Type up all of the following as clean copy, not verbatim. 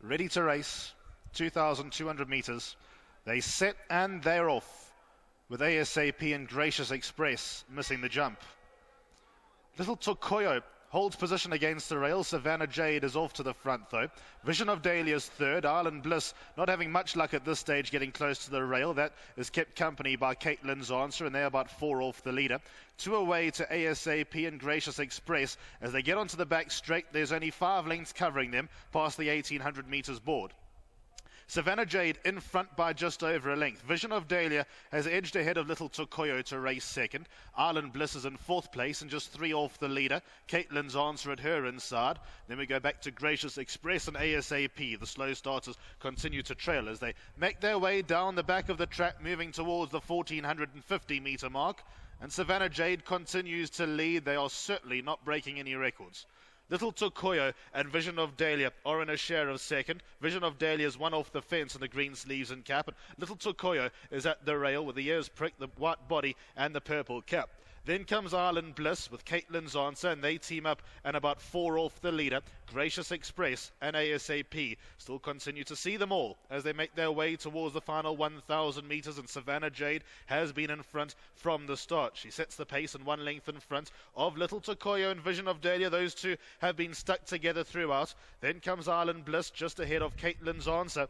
ready to race, 2,200 meters. They set and they're off, with ASAP and Gracious Express missing the jump. Little Tokoyo holds position against the rail. Savannah Jade is off to the front though. Vision of Dahlia's third. Island Bliss not having much luck at this stage getting close to the rail. That is kept company by Caitlin's Answer, and they're about 4 off the leader. 2 away to ASAP and Gracious Express. As they get onto the back straight, there's only 5 lengths covering them past the 1,800 meters board. Savannah Jade in front by just over a length. Vision of Dahlia has edged ahead of Little Tokoyo to race second. Island Bliss is in 4th place and just 3 off the leader. Caitlin's Answer at her inside. Then we go back to Gracious Express and ASAP. The slow starters continue to trail as they make their way down the back of the track, moving towards the 1,450 meter mark. And Savannah Jade continues to lead. They are certainly not breaking any records. Little Tokoyo and Vision of Dahlia are in a share of second. Vision of Dahlia is 1 off the fence in the green sleeves and cap. And Little Tokoyo is at the rail with the ears pricked, the white body and the purple cap. Then comes Island Bliss with Caitlin's Answer, and they team up and about 4 off the leader. Gracious Express and ASAP still continue to see them all as they make their way towards the final 1,000 meters, and Savannah Jade has been in front from the start. She sets the pace and 1 length in front of Little Tokoyo and Vision of Dahlia. Those two have been stuck together throughout. Then comes Island Bliss just ahead of Caitlin's Answer.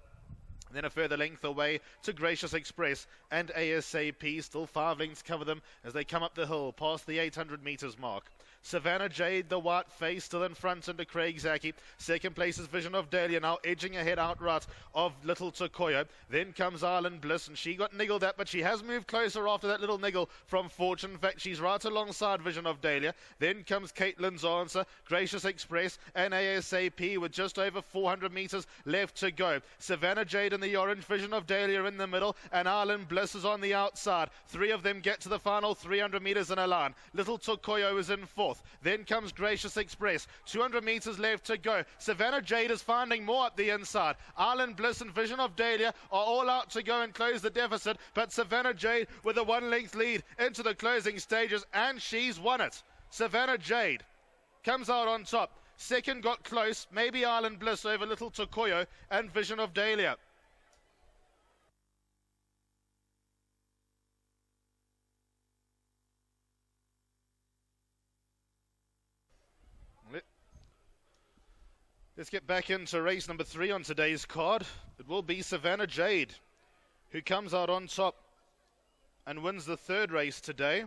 Then a further length away to Gracious Express and ASAP. Still 5 lengths cover them as they come up the hill past the 800 meters mark. Savannah Jade, the white face, still in front under Craig Zaki. Second place is Vision of Dahlia, now edging ahead outright of Little Tokoyo. Then comes Island Bliss, and she got niggled at, but she has moved closer after that little niggle from Fortune. In fact, she's right alongside Vision of Dahlia. Then comes Caitlin's Answer, Gracious Express and ASAP with just over 400 meters left to go. Savannah Jade in the orange, Vision of Dahlia in the middle, and Island Bliss is on the outside. 3 of them get to the final 300 meters in a line. Little Tokoyo is in 4th. Then comes Gracious Express. 200 meters left to go. Savannah Jade is finding more up the inside. Island Bliss and Vision of Dahlia are all out to go and close the deficit, but Savannah Jade with a 1 length lead into the closing stages, and she's won it. Savannah Jade comes out on top. Second got close, maybe Island Bliss over Little Tokoyo and Vision of Dahlia. Let's get back into race number 3 on today's card. It will be Savannah Jade who comes out on top and wins the 3rd race today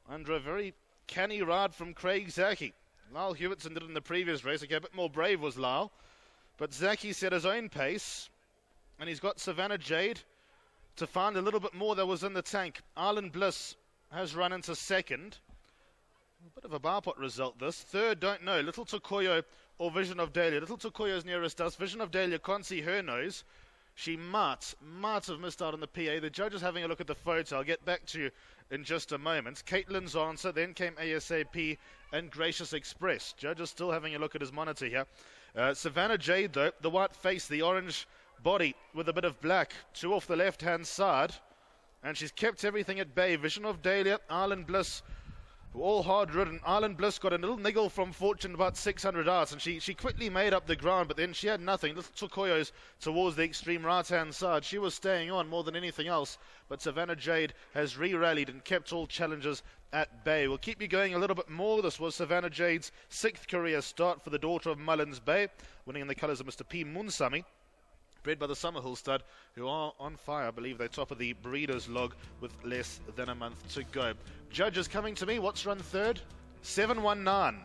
under a very canny ride from Craig Zaki. Lyle Hewitson did it in the previous race. Okay, a bit more brave was Lyle, but Zaki set his own pace, and he's got Savannah Jade to find a little bit more that was in the tank. Island Bliss has run into 2nd. A bit of a bar pot result this. 3rd, don't know. Little Tokoyo or Vision of Dahlia. Little Tokoyo's nearest us. Vision of Dahlia can't see her nose. She might have missed out on the PA. The judge is having a look at the photo. I'll get back to you in just a moment. Caitlin's Answer, then came ASAP and Gracious Express. Judge is still having a look at his monitor here. Savannah Jade, though, the white face, the orange body with a bit of black. 2 off the left-hand side. And she's kept everything at bay. Vision of Dahlia, Island Bliss, all hard-ridden. Island Bliss got a little niggle from Fortune about 600 yards, and she quickly made up the ground, but then she had nothing. Little Tokoyo's towards the extreme right-hand side. She was staying on more than anything else, but Savannah Jade has re-rallied and kept all challengers at bay. We'll keep you going a little bit more. This was Savannah Jade's 6th career start for the daughter of Mullins Bay, winning in the colours of Mr. P. Munsami. Bred by the Summerhill stud, who are on fire. I believe they're top of the breeders log with less than a month to go. Judges coming to me. What's run 3rd? 719.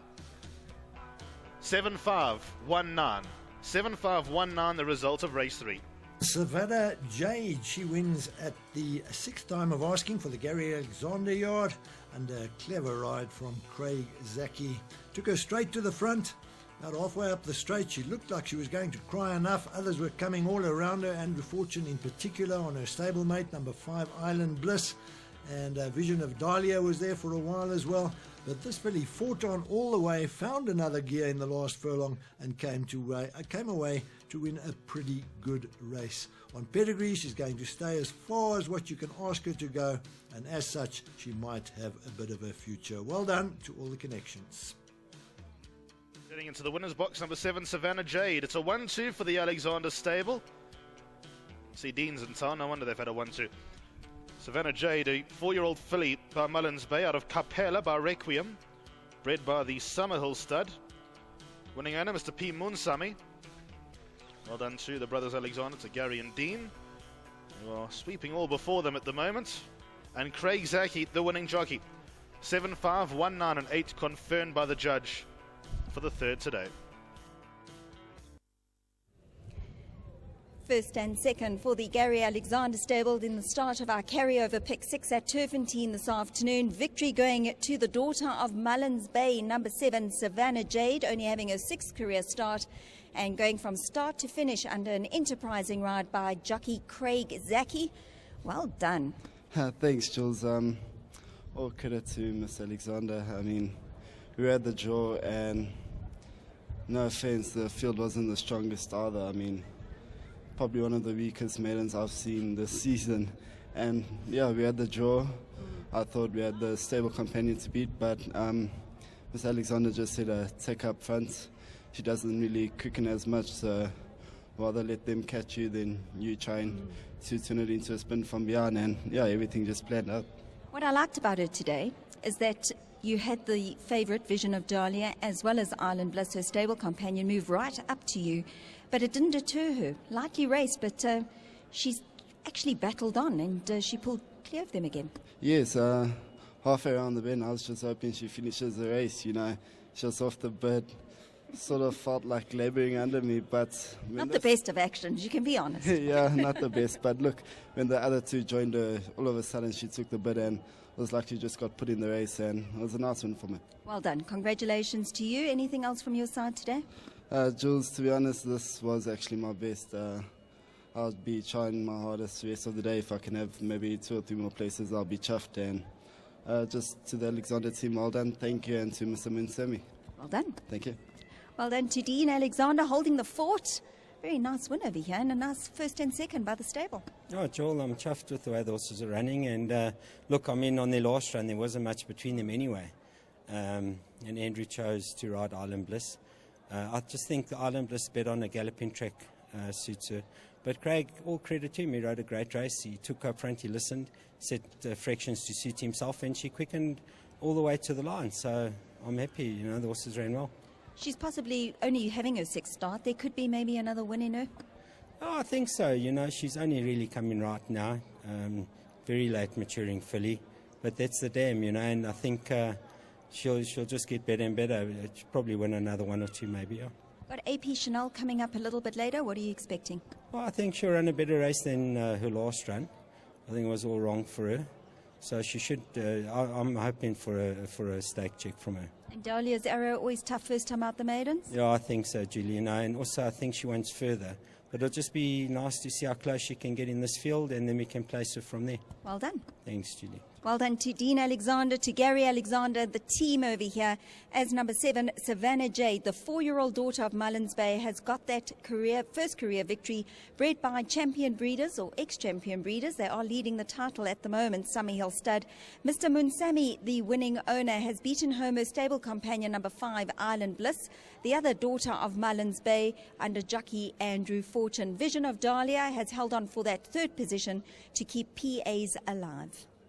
7519. 7519, the result of race 3. Savannah Jade, she wins at the 6th time of asking for the Gary Alexander yard, and a clever ride from Craig Zaki. Took her straight to the front. About halfway up the straight, she looked like she was going to cry enough. Others were coming all around her, Andrew Fortune in particular on her stablemate, number 5, Island Bliss. And Vision of Dahlia was there for a while as well. But this filly fought on all the way, found another gear in the last furlong, and came away to win a pretty good race. On pedigree, she's going to stay as far as what you can ask her to go, and as such, she might have a bit of a future. Well done to all the connections. Getting into the winner's box, number 7, Savannah Jade. It's a 1-2 for the Alexander stable. See, Dean's in town, no wonder they've had a 1-2. Savannah Jade, a 4-year-old filly by Mullins Bay out of Capella by Requiem, bred by the Summerhill stud. Winning owner, Mr. P. Munsami. Well done to the brothers Alexander, to Gary and Dean, who are sweeping all before them at the moment. And Craig Zaki, the winning jockey. 7, 5, 1, 9 and 8 confirmed by the judge for the third today. First and second for the Gary Alexander stable in the start of our carryover pick 6 at Turffontein this afternoon. Victory going to the daughter of Mullins Bay, number 7, Savannah Jade, only having her 6th career start and going from start to finish under an enterprising ride by jockey Craig Zaki. Well done. Thanks, Jules. All credit to Miss Alexander. I mean, we had the draw, and no offense, the field wasn't the strongest either. I mean, probably one of the weakest maidens I've seen this season. And yeah, we had the draw. I thought we had the stable companion to beat, but Miss Alexander just said a take up front. She doesn't really quicken as much, so rather let them catch you than you trying to turn it into a spin from behind. And yeah, everything just planned out. What I liked about it today is that you had the favourite Vision of Dahlia as well as Island Bliss, her stable companion, move right up to you. But it didn't deter her. Lightly raced, but she's actually battled on and she pulled clear of them again. Yes, halfway around the bend, I was just hoping she finishes the race, you know. She was off the bit, sort of felt like labouring under me, but... Not the best of actions, you can be honest. Yeah, not the best, but look, when the other two joined her, all of a sudden she took the bit and it was like she just got put in the race, and it was a nice win for me. Well done. Congratulations to you. Anything else from your side today? Jules, to be honest, this was actually my best. I'll be trying my hardest the rest of the day. If I can have maybe 2 or 3 more places, I'll be chuffed. And just to the Alexander team, well done. Thank you. And to Mr. Munsami. Well done. Thank you. Well done to Dean Alexander holding the fort. Very nice win over here and a nice first and second by the stable. Oh, Joel, I'm chuffed with the way the horses are running. And look, I mean, on their last run, there wasn't much between them anyway. And Andrew chose to ride Island Bliss. I just think the Island Bliss bet on a galloping track suits her. But Craig, all credit to him, he rode a great race. He took up front, he listened, set fractions to suit himself, and she quickened all the way to the line. So I'm happy, you know, the horses ran well. She's possibly only having her 6th start. There could be maybe another win in her. Oh, I think so. You know, she's only really coming right now. Very late maturing filly. But that's the dam, you know, and I think she'll just get better and better. She'll probably win another 1 or 2 maybe, yeah. Got AP Chanel coming up a little bit later. What are you expecting? Well, I think she'll run a better race than her last run. I think it was all wrong for her. So she should, I'm hoping for a stake check from her. And Dahlia's Arrow, always tough first time out the maidens? Yeah, I think so, Julie. And also I think she wants further. But it'll just be nice to see how close she can get in this field, and then we can place her from there. Well done. Thanks, Julie. Well done to Dean Alexander, to Gary Alexander, the team over here. As number 7, Savannah Jade, the 4-year-old daughter of Mullins Bay, has got that first career victory, bred by champion breeders or ex-champion breeders. They are leading the title at the moment, Summerhill stud. Mr. Munsami, the winning owner, has beaten home her stable companion, number 5, Island Bliss, the other daughter of Mullins Bay, under jockey Andrew Fortune. Vision of Dahlia has held on for that 3rd position to keep PAs alive.